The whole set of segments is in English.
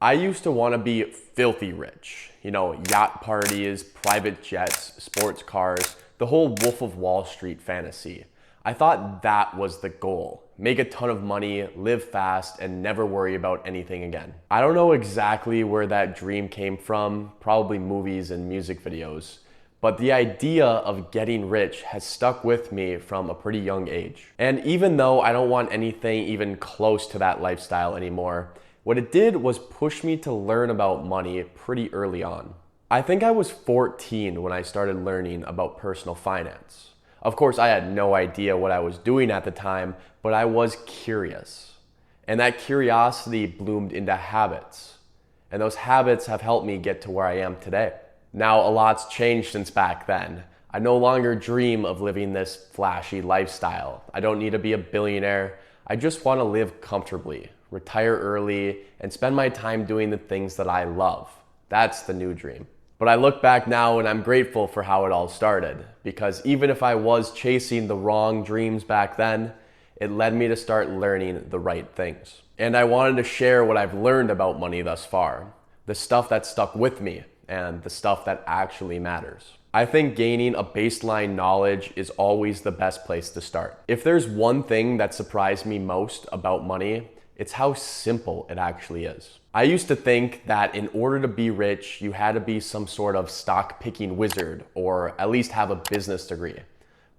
I used to want to be filthy rich. Yacht parties, private jets, sports cars, the whole Wolf of Wall Street fantasy. I thought that was the goal. Make a ton of money, live fast, and never worry about anything again. I don't know exactly where that dream came from, probably movies and music videos. But the idea of getting rich has stuck with me from a pretty young age. And even though I don't want anything even close to that lifestyle anymore, what it did was push me to learn about money pretty early on. I think I was 14 when I started learning about personal finance. Of course, I had no idea what I was doing at the time, but I was curious. And that curiosity bloomed into habits. And those habits have helped me get to where I am today. Now, a lot's changed since back then. I no longer dream of living this flashy lifestyle. I don't need to be a billionaire. I just want to live comfortably, retire early, and spend my time doing the things that I love. That's the new dream. But I look back now and I'm grateful for how it all started, because even if I was chasing the wrong dreams back then, it led me to start learning the right things. And I wanted to share what I've learned about money thus far, the stuff that stuck with me, and the stuff that actually matters. I think gaining a baseline knowledge is always the best place to start. If there's one thing that surprised me most about money, it's how simple it actually is. I used to think that in order to be rich, you had to be some sort of stock picking wizard or at least have a business degree.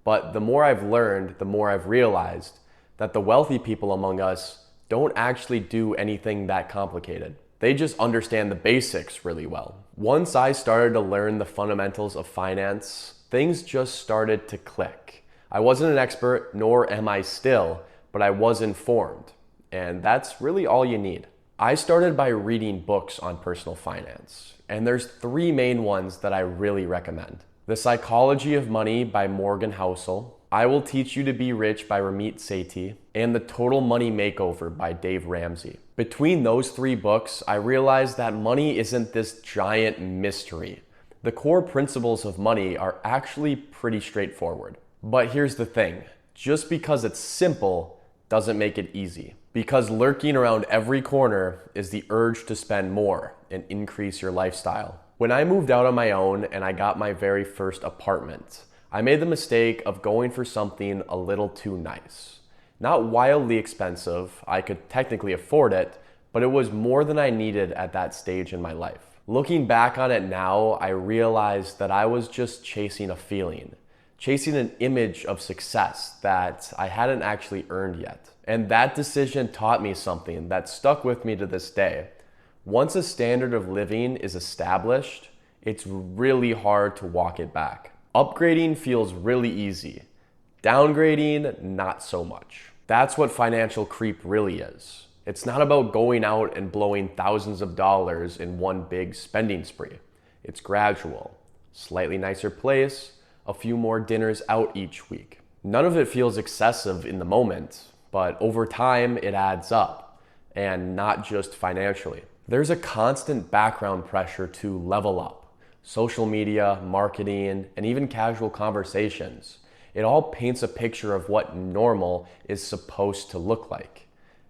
But the more I've learned, the more I've realized that the wealthy people among us don't actually do anything that complicated. They just understand the basics really well. Once I started to learn the fundamentals of finance, things just started to click. I wasn't an expert, nor am I still, but I was informed. And that's really all you need. I started by reading books on personal finance, and there's three main ones that I really recommend. The Psychology of Money by Morgan Housel, I Will Teach You to Be Rich by Ramit Sethi, and The Total Money Makeover by Dave Ramsey. Between those three books, I realized that money isn't this giant mystery. The core principles of money are actually pretty straightforward. But here's the thing, just because it's simple doesn't make it easy. Because lurking around every corner is the urge to spend more and increase your lifestyle. When I moved out on my own and I got my very first apartment, I made the mistake of going for something a little too nice. Not wildly expensive, I could technically afford it, but it was more than I needed at that stage in my life. Looking back on it now, I realized that I was just chasing a feeling, chasing an image of success that I hadn't actually earned yet. And that decision taught me something that stuck with me to this day. Once a standard of living is established, it's really hard to walk it back. Upgrading feels really easy. Downgrading, not so much. That's what financial creep really is. It's not about going out and blowing thousands of dollars in one big spending spree. It's gradual. Slightly nicer place, a few more dinners out each week. None of it feels excessive in the moment, but over time it adds up, and not just financially. There's a constant background pressure to level up. Social media, marketing, and even casual conversations. It all paints a picture of what normal is supposed to look like.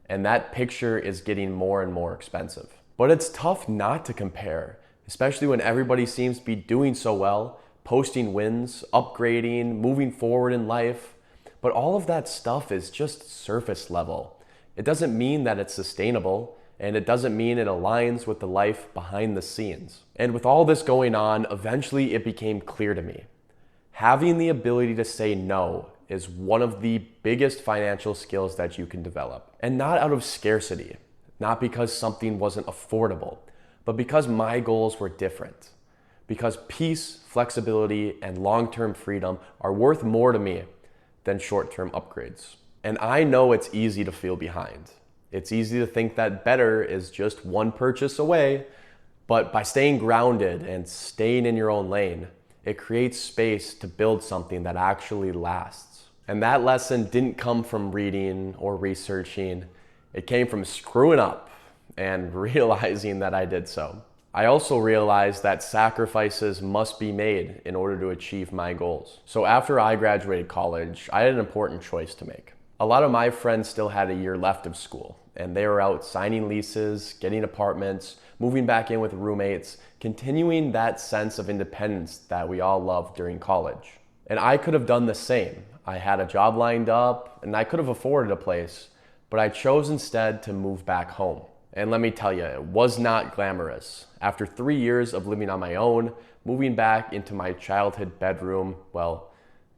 And that picture is getting more and more expensive. But it's tough not to compare, especially when everybody seems to be doing so well, posting wins, upgrading, moving forward in life. But all of that stuff is just surface level. It doesn't mean that it's sustainable, and it doesn't mean it aligns with the life behind the scenes. And with all this going on, eventually it became clear to me. Having the ability to say no is one of the biggest financial skills that you can develop. And not out of scarcity, not because something wasn't affordable, but because my goals were different. Because peace, flexibility, and long-term freedom are worth more to me than short-term upgrades. And I know it's easy to feel behind. It's easy to think that better is just one purchase away, but by staying grounded and staying in your own lane, it creates space to build something that actually lasts. And that lesson didn't come from reading or researching. It came from screwing up and realizing that I did so. I also realized that sacrifices must be made in order to achieve my goals. So after I graduated college, I had an important choice to make. A lot of my friends still had a year left of school, and they were out signing leases, getting apartments, moving back in with roommates, continuing that sense of independence that we all loved during college. And I could have done the same. I had a job lined up and I could have afforded a place, but I chose instead to move back home. And let me tell you, it was not glamorous. After 3 years of living on my own, moving back into my childhood bedroom, well,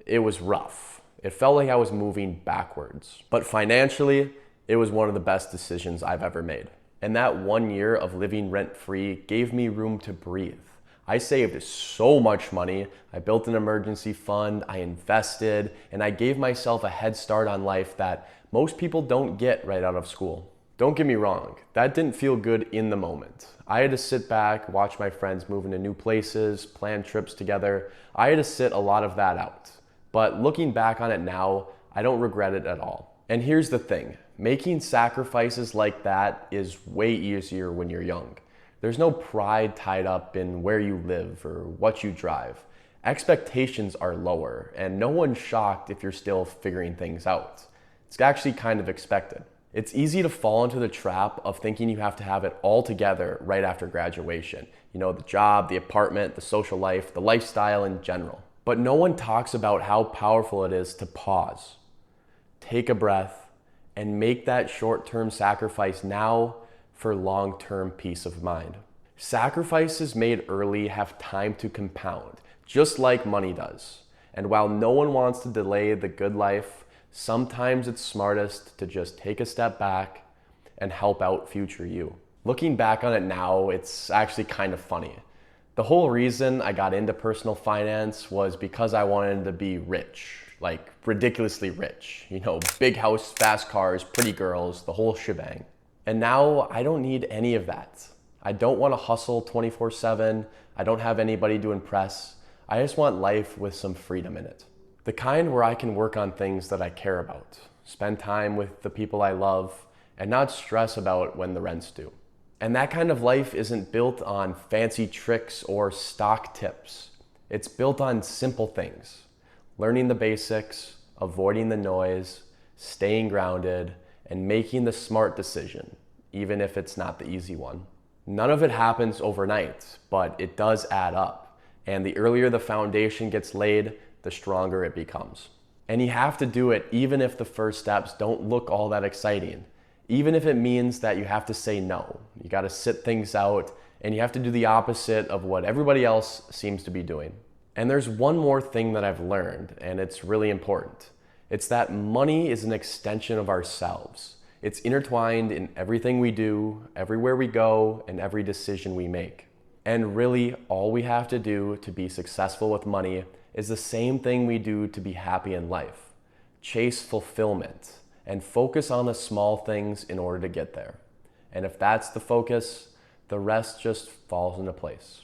it was rough. It felt like I was moving backwards. But financially, it was one of the best decisions I've ever made. And that 1 year of living rent-free gave me room to breathe. I saved so much money. I built an emergency fund, I invested, and I gave myself a head start on life that most people don't get right out of school. Don't get me wrong, that didn't feel good in the moment. I had to sit back, watch my friends move into new places, plan trips together. I had to sit a lot of that out. But looking back on it now, I don't regret it at all. And here's the thing, making sacrifices like that is way easier when you're young. There's no pride tied up in where you live or what you drive. Expectations are lower, and no one's shocked if you're still figuring things out. It's actually kind of expected. It's easy to fall into the trap of thinking you have to have it all together right after graduation. You know, the job, the apartment, the social life, the lifestyle in general. But no one talks about how powerful it is to pause, take a breath, and make that short-term sacrifice now for long-term peace of mind. Sacrifices made early have time to compound, just like money does. And while no one wants to delay the good life, sometimes it's smartest to just take a step back and help out future you. Looking back on it now, it's actually kind of funny. The whole reason I got into personal finance was because I wanted to be rich, like ridiculously rich. You know, big house, fast cars, pretty girls, the whole shebang. And now I don't need any of that. I don't want to hustle 24/7. I don't have anybody to impress. I just want life with some freedom in it. The kind where I can work on things that I care about, spend time with the people I love, and not stress about when the rent's due. And that kind of life isn't built on fancy tricks or stock tips. It's built on simple things. Learning the basics, avoiding the noise, staying grounded, and making the smart decision, even if it's not the easy one. None of it happens overnight, but it does add up. And the earlier the foundation gets laid, the stronger it becomes. And you have to do it even if the first steps don't look all that exciting. Even if it means that you have to say no. You got to sit things out, and you have to do the opposite of what everybody else seems to be doing. And there's one more thing that I've learned, and it's really important. It's that money is an extension of ourselves. It's intertwined in everything we do, everywhere we go, and every decision we make. And really, all we have to do to be successful with money is the same thing we do to be happy in life. Chase fulfillment and focus on the small things in order to get there. And if that's the focus, the rest just falls into place.